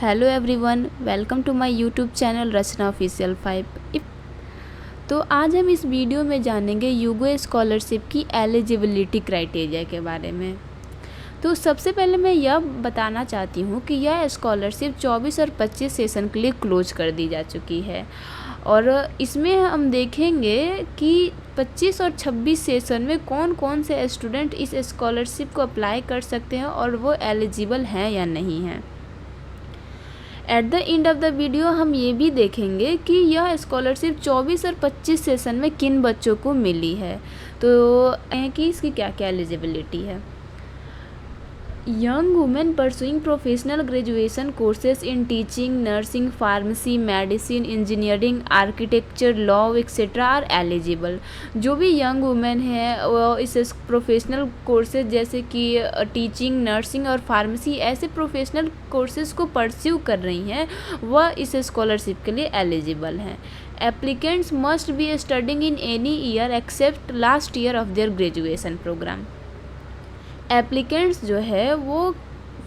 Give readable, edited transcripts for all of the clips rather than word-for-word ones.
Hello everyone, welcome to my YouTube channel Rachana official 5। तो आज हम इस वीडियो में जानेंगे यूगो स्कॉलरशिप की एलिजिबिलिटी क्राइटेरिया के बारे में। तो सबसे पहले मैं यह बताना चाहती हूँ कि यह स्कॉलरशिप 24 और 25 सेशन के लिए क्लोज कर दी जा चुकी है और इसमें हम देखेंगे कि 25 और 26 सेशन में कौन कौन से स्टूडेंट इस स्कॉलरशिप को अप्लाई कर सकते हैं और वो एलिजिबल हैं या नहीं हैं। At the end of the video हम ये भी देखेंगे कि यह स्कॉलरशिप 24 और 25 सेशन में किन बच्चों को मिली है, तो कि इसकी क्या क्या एलिजिबिलिटी है। Young women pursuing professional graduation courses in teaching, nursing, pharmacy, medicine, engineering, architecture, law etcetera are eligible. जो भी यंग वुमेन है वो इस प्रोफेशनल कोर्सेज जैसे कि टीचिंग, नर्सिंग और फार्मेसी ऐसे प्रोफेशनल कोर्सेज को परस्यू कर रही हैं वह इस स्कॉलरशिप के लिए एलिजिबल हैं। Applicants must be studying in any year except last year of their graduation program. Applicants जो है वो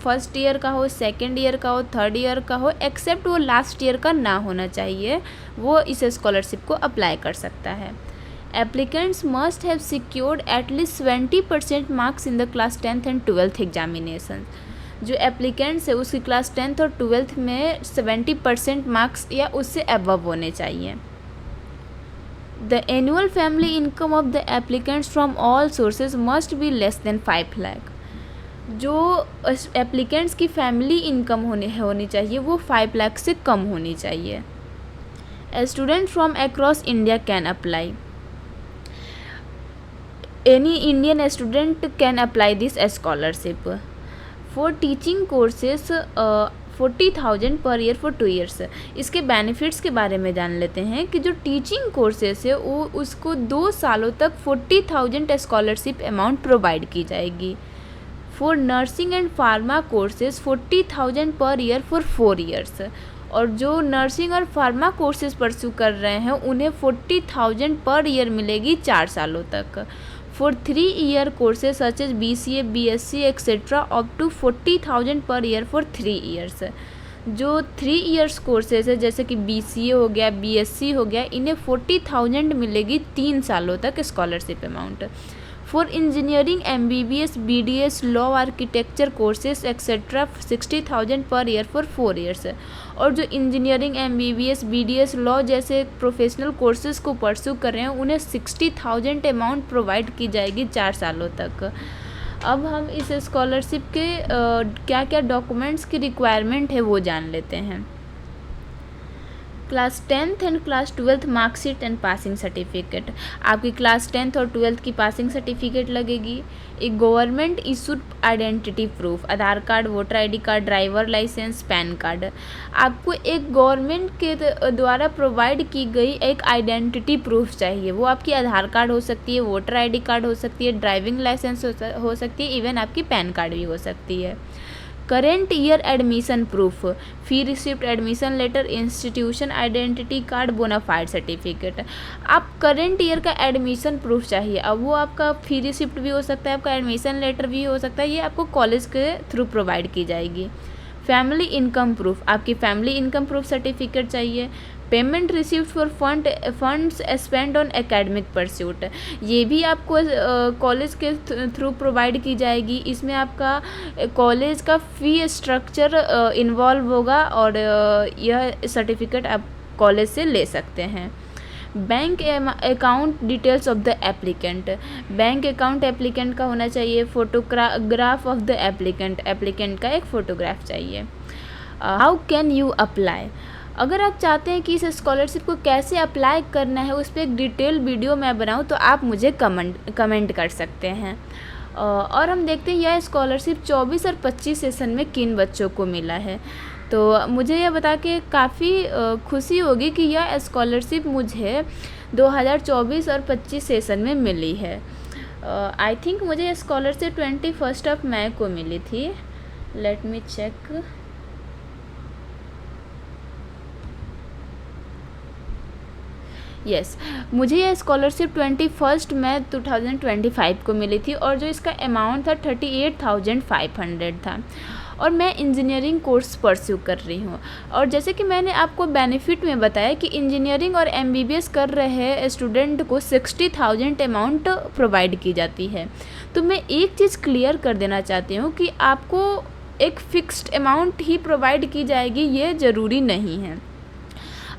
फर्स्ट ईयर का हो, सेकेंड ईयर का हो, थर्ड ईयर का हो, एक्सेप्ट वो लास्ट ईयर का ना होना चाहिए, वो इस स्कॉलरशिप को अप्लाई कर सकता है। Applicants must have secured at least 20% marks in the class 10th and 12th examination. जो एप्लीकेंट्स है उसकी क्लास 10th और 12th में 70% मार्क्स या उससे अबव होने चाहिए। The annual family income of the applicants from all sources must be less than 5 lakh. जो एप्लीकेंट्स की फैमिली इनकम होनी चाहिए वो 5 लाख से कम होनी चाहिए। A student from across India can apply. Any Indian student can apply this scholarship. For teaching courses 40,000 per year for 2 years. इसके benefits के बारे में जान लेते हैं कि जो टीचिंग कोर्सेस है वो उसको 2 सालों तक 40,000 स्कॉलरशिप अमाउंट प्रोवाइड की जाएगी। For nursing and pharma courses 40,000 per year for 4 years. और जो नर्सिंग और फार्मा कोर्सेज परस्यू कर रहे हैं उन्हें 40,000 पर ईयर मिलेगी 4 सालों तक। For 3 year courses such as BCA, BSc etcetera up to 40,000 per year for 3 years. जो 3 ईयर्स कोर्सेज है जैसे कि BCA हो गया, BSc हो गया, इन्हें 40,000 मिलेगी 3 सालों तक scholarship amount. For engineering MBBS, BDS, law, architecture courses etcetera 60,000 per year for 4 years. और जो इंजीनियरिंग MBBS, BDS, लॉ जैसे प्रोफेशनल कोर्सेज को परस्यू कर रहे हैं उन्हें 60,000 अमाउंट प्रोवाइड की जाएगी 4 सालों तक। अब हम इस स्कॉलरशिप के क्या क्या डॉक्यूमेंट्स की रिक्वायरमेंट है वो जान लेते हैं। Class 10th and class 12th marksheet and passing certificate. आपकी क्लास 10th और 12th की पासिंग सर्टिफिकेट लगेगी। एक government issued identity proof, Aadhaar card, voter ID card, driver licence, PAN card. आपको एक गवर्नमेंट के द्वारा प्रोवाइड की गई एक आइडेंटिटी प्रूफ चाहिए। वो आपकी आधार कार्ड हो सकती है, वोटर ID कार्ड हो सकती है, ड्राइविंग लाइसेंस हो सकती है, इवन आपकी पैन कार्ड भी हो सकती है। Current year admission proof, fee receipt, admission letter, institution identity card, bonafide certificate. आप करेंट ईयर का एडमिशन प्रूफ चाहिए। अब वो आपका फी रिसिप्ट भी हो सकता है, आपका एडमिशन लेटर भी हो सकता है, ये आपको कॉलेज के थ्रू प्रोवाइड की जाएगी। फैमिली इनकम प्रूफ, आपकी फैमिली इनकम प्रूफ सर्टिफिकेट चाहिए। Payment received for funds spend on academic pursuit, ये भी आपको कॉलेज के थ्रू प्रोवाइड की जाएगी। इसमें आपका कॉलेज का फ़ी स्ट्रक्चर इन्वॉल्व होगा और यह सर्टिफिकेट आप कॉलेज से ले सकते हैं। Bank account details of the applicant, bank account applicant का होना चाहिए। फोटोग्राफ ऑफ द एप्लीकेंट का एक फ़ोटोग्राफ चाहिए। हाउ कैन यू अप्लाई, अगर आप चाहते हैं कि इस स्कॉलरशिप को कैसे अप्लाई करना है उस पर एक डिटेल वीडियो मैं बनाऊं तो आप मुझे कमेंट कर सकते हैं। और हम देखते हैं यह स्कॉलरशिप 24 और 25 सेशन में किन बच्चों को मिला है। तो मुझे यह बता के काफ़ी खुशी होगी कि यह स्कॉलरशिप मुझे 2024 और 25 सेशन में मिली है। आई थिंक मुझे यह स्कॉलरशिप 21 मई को मिली थी। Let me check. यस, मुझे यह स्कॉलरशिप 21 मई 2025 को मिली थी और जो इसका अमाउंट था 38,500 था। और मैं इंजीनियरिंग कोर्स परस्यू कर रही हूँ। और जैसे कि मैंने आपको बेनिफिट में बताया कि इंजीनियरिंग और एमबीबीएस कर रहे स्टूडेंट को 60,000 अमाउंट प्रोवाइड की जाती है। तो मैं एक चीज़ क्लियर कर देना चाहती हूँ कि आपको एक फ़िक्स्ड अमाउंट ही प्रोवाइड की जाएगी, ये ज़रूरी नहीं है।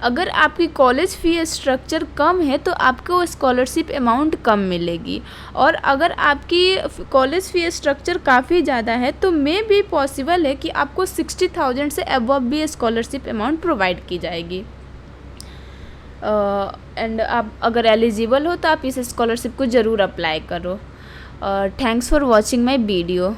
अगर आपकी कॉलेज फ़ी स्ट्रक्चर कम है तो आपको स्कॉलरशिप अमाउंट कम मिलेगी, और अगर आपकी कॉलेज फ़ी स्ट्रक्चर काफ़ी ज़्यादा है तो मे भी पॉसिबल है कि आपको 60,000 से अबव भी स्कॉलरशिप अमाउंट प्रोवाइड की जाएगी। एंड आप अगर एलिजिबल हो तो आप इस स्कॉलरशिप को ज़रूर अप्लाई करो। Thanks for watching my video.